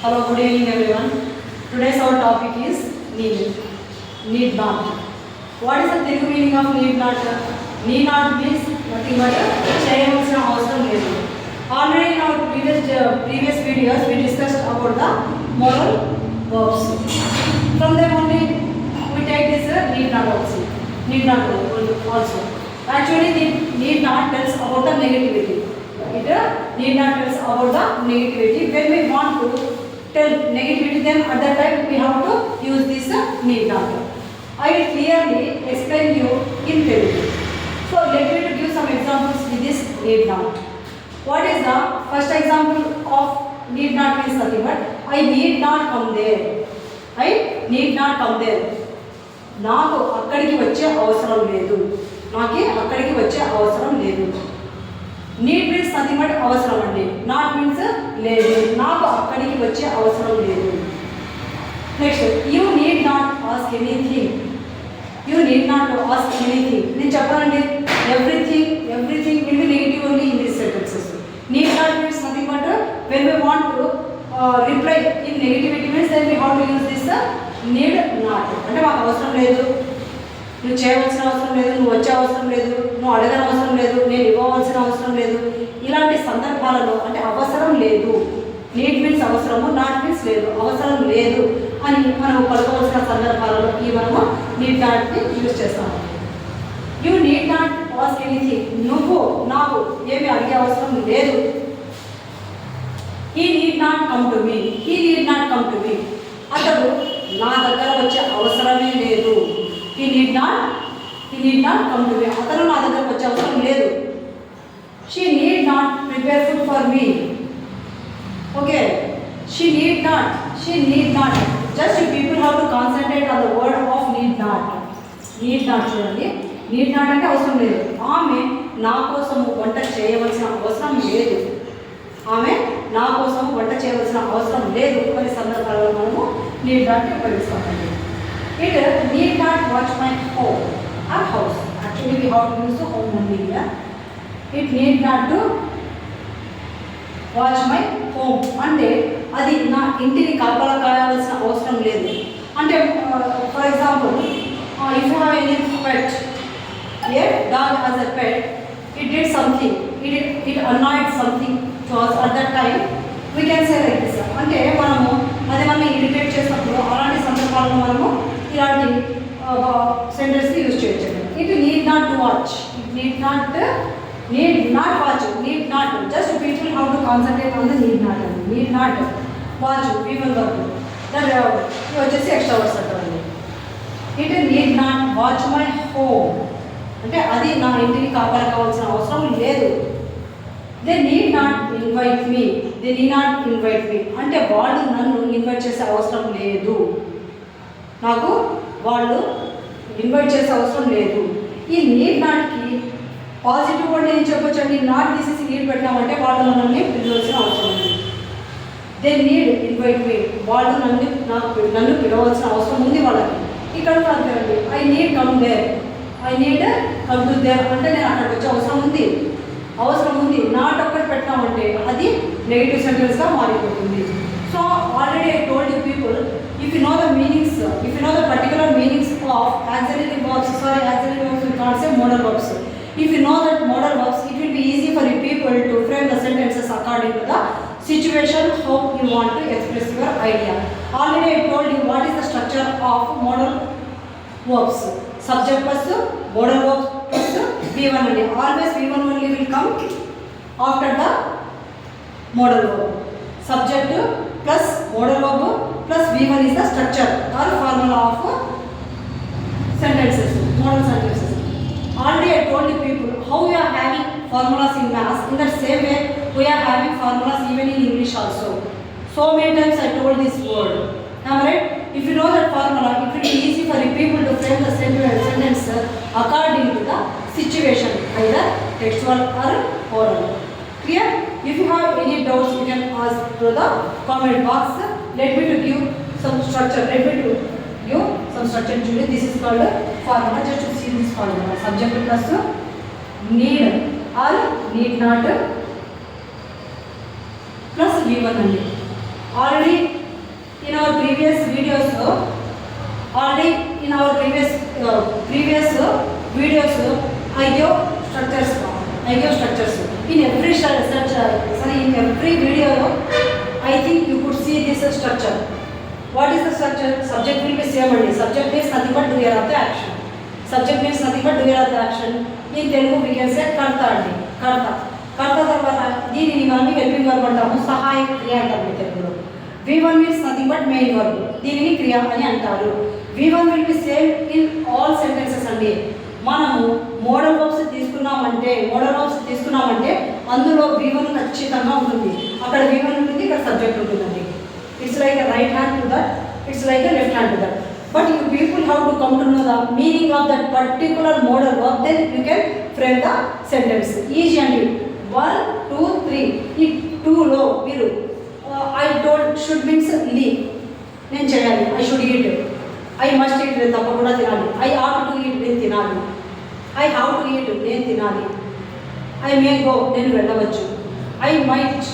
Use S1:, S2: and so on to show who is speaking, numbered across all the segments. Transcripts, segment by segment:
S1: Hello, good evening everyone. Today's our topic is need. Need not. What is the Telugu meaning of need not? Need not means nothing but చేయవలసిన అవసరం లేదు. Already in our previous videos we discussed about the moral verbs. From them only we take this need not also. Need not also. Actually, need not tells about the negativity. It need not tells about the negativity. When we want to tell negativity, then at that time we have to use this need not. I will clearly explain you in Telugu. So let me to give some examples with this need not. What is the first example of need not means nothing but I need not come there. I need not come there. నాకు అక్కడికి వచ్చే అవసరం లేదు. నాకే అక్కడికి వచ్చే అవసరం లేదు. నీడ్ మీన్స్ నథింగ్ బట్ అవసరం అండి. నాట్ మీన్స్ లేదు. నాకు అక్కడికి వచ్చే అవసరం లేదు. Next you need not ask anything. You need not ask anything. నేను చెప్పాలండి everything will be negative only in these sentences. Need not means nothing but when we want to reply in negativity means then we have to use this need not. అంటే మాకు అవసరం లేదు, నువ్వు చేయవలసిన అవసరం లేదు, నువ్వు వచ్చే అవసరం లేదు, నువ్వు అడగని అవసరం లేదు, నేను ఇవ్వవలసిన అవసరం లేదు. ఇలాంటి సందర్భాలలో అంటే అవసరం లేదు, నీడ్ మీన్స్ అవసరము, నాట్ మీన్స్ లేదు, అవసరం లేదు అని మనం పలుకోవాల్సిన సందర్భాలలో ఈ మనము నీడ్ నాట్ని యూజ్ చేస్తాము. You need not ask anything. నువ్వు నాకు ఏమి అడిగే అవసరం లేదు. He need not come to me. He need not come to me. అతడు నా దగ్గర వచ్చే అవసరమే లేదు. He need not come to me. అతను నా దగ్గరకు వచ్చే అవసరం లేదు. She need not prepare food for me. Okay. She need not. Just you people have to concentrate on the word of need not. Need not చూడండి. Need not అంటే అవసరం లేదు. ఆమె నా కోసం వంట చేయవలసిన అవసరం లేదు. ఆమె నా కోసం వంట చేయవలసిన అవసరం లేదు అనే సందర్భాలలో మనము need not ఉపయోగిస్తామండి. It need not watch my home or house. Actually, we have to use the home only here. It need not to watch my home. అంటే అది నా ఇంటిని కాపలా కాయాల్సిన అవసరం లేదు. అంటే for example if you have any pet, a dog has a pet, it did something, it annoyed something to us at that time, we can say like this. అంటే మనము అది మనం ఇరిటేట్ చేసినప్పుడు అలాంటి సందర్భాల్లో మనము ఇలాంటి సెంటెన్స్ని యూజ్ చేయొచ్చు. It need not to watch. It need not watch. Need not just people how to concentrate on the need not అండి. Need not watch people work దాని వచ్చేసి ఎక్స్ట్రా వర్డ్స్ అంటారండి. It need not watch my home అంటే అది నా ఇంటిని కాపాడు కావాల్సిన అవసరం లేదు. They need not invite me. అంటే వాళ్ళు నన్ను ఇన్వైట్ చేసే అవసరం లేదు. నాకు వాళ్ళు ఇన్వైట్ చేసే అవసరం లేదు. ఈ నీడ్ నాట్కి పాజిటివ్ వర్డ్ ఏం చెప్పొచ్చండి. నాట్ తీసేసి నీడ్ పెట్టినామంటే వాళ్ళు నన్ను పిలవాల్సిన అవసరం ఉంది. They need invite me. వాళ్ళు నన్ను పిలవాల్సిన అవసరం ఉంది వాళ్ళకి. ఇక్కడ అంతేనండి. I need come there. I need come to there అంటే నేను అక్కడికి వచ్చే అవసరం ఉంది. నాట్ ఒక్కటి పెట్టినామంటే అది నెగిటివ్ సెంటెన్స్గా మారిపోతుంది. So already I told you people, if you know the meanings, if you know the particular meanings of auxiliary verbs we can't say modal verbs. If you know that modal verbs, it will be easy for you people to frame the sentences according to the situation how you want to express your idea. Already I told you what is the structure of modal verbs. Subject plus modal verbs plus V1 only. Always V1 only will come after the modal verb. Subject plus modal verb plus V1 is the structure or formula of sentences, modal sentences. Already I told you people how we are having formulas in maths. In that same way we are having formulas even in English also. So many times I told this word. Am I right? If you know that formula, it will be easy for you people to frame the sentence according to the situation, either textual or oral. Clear? If you have any doubts, you can ask through the comment box. Let me to give some structure. Julie. This is called formula. Just to see this formula. Subject plus need or need not plus V1 only. Already previous videos, already in our previous videos, I give structures. In every in every video, I think you could see this structure. What is the structure? Subject will be same only. Subject means nothing but doer of the action. Subject means nothing but doer of the action. In Telugu we can say karta andi. Karta తర్వాత దీనిని మనం helping verb అంటాము, సహాయక క్రియ అంటాము తెలుగులో. V1 means nothing but main verb. దీనిని క్రియ అని అంటారు. V1 will be same in all sentences అండి. మనము మోడల్ వర్బ్స్ తీసుకున్నామంటే అందులో V1 ఖచ్చితంగా ఉంటుంది. అక్కడ V1 ఉంటుంది, ఇక్కడ సబ్జెక్ట్ ఉంటుందండి. It's like a right hand to that, it's like a left hand to that. But you people have to come to know the meaning of that particular modal verb, then you can frame the sentence. Easy అండి. 1, 2, 3. ఈ 2లో మీరు I don't should means leave. నేను చేయాలి. I should eat. I must eat. తప్పకుండా తినాలి. I ought to eat. నేను తినాలి. I have to eat. నేను తినాలి. I may go. నేను వెళ్ళవచ్చు. I might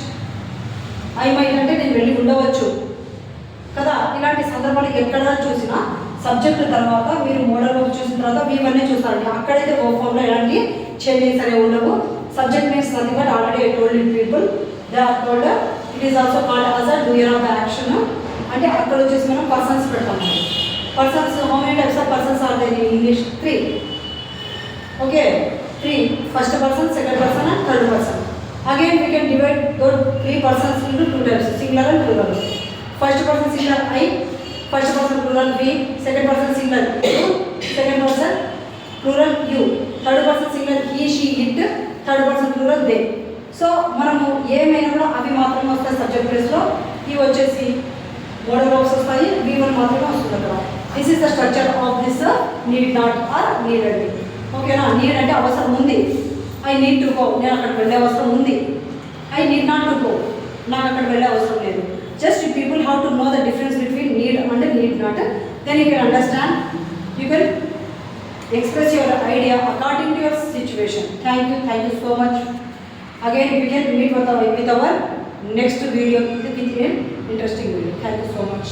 S1: అంటే నేను వెళ్ళి ఉండవచ్చు కదా. ఇలాంటి సందర్భాలు ఎక్కడ చూసినా సబ్జెక్ట్ తర్వాత మీరు మోడల్ వర్బ్ చూసిన తర్వాత V1 చూస్తారండి. అక్కడైతే వర్బ్ ఫామ్లో ఎలాంటి చేంజెస్ అనేవి ఉండవు. Subject means nothing but already I told you people they are told it is also called as a doer of the action. అంటే అక్కడ వచ్చేసి మనం పర్సన్స్ పెడతాము. Persons how many types of persons are there in English? 3. Okay, 3. First person, second person and third person. Again we can divide those 3 persons into 2 types, singular and plural. First person singular I, first person plural we, second person singular you, second person plural you, third person singular he, she, it, third person plural they. So మనము ఏమైనా కూడా అవి మాత్రమే వస్తాయి subject ప్లేస్లో. ఇవి వచ్చేసి modal verbs వస్తాయి, V1 మాత్రమే వస్తుంది అక్కడ. This is the structure of this need not or needed. ఓకేనా? నీడ్ అంటే అవసరం ఉంది. I need to go. నేను అక్కడికి వెళ్ళే అవసరం ఉంది. I need not to go. నాకు అక్కడ వెళ్ళే అవసరం లేదు. Just you people have to know the difference between need and need not. Then you can understand. You can express your idea according to your situation. Thank you so much. Again we can meet with our next video with an interesting video. Thank you so much.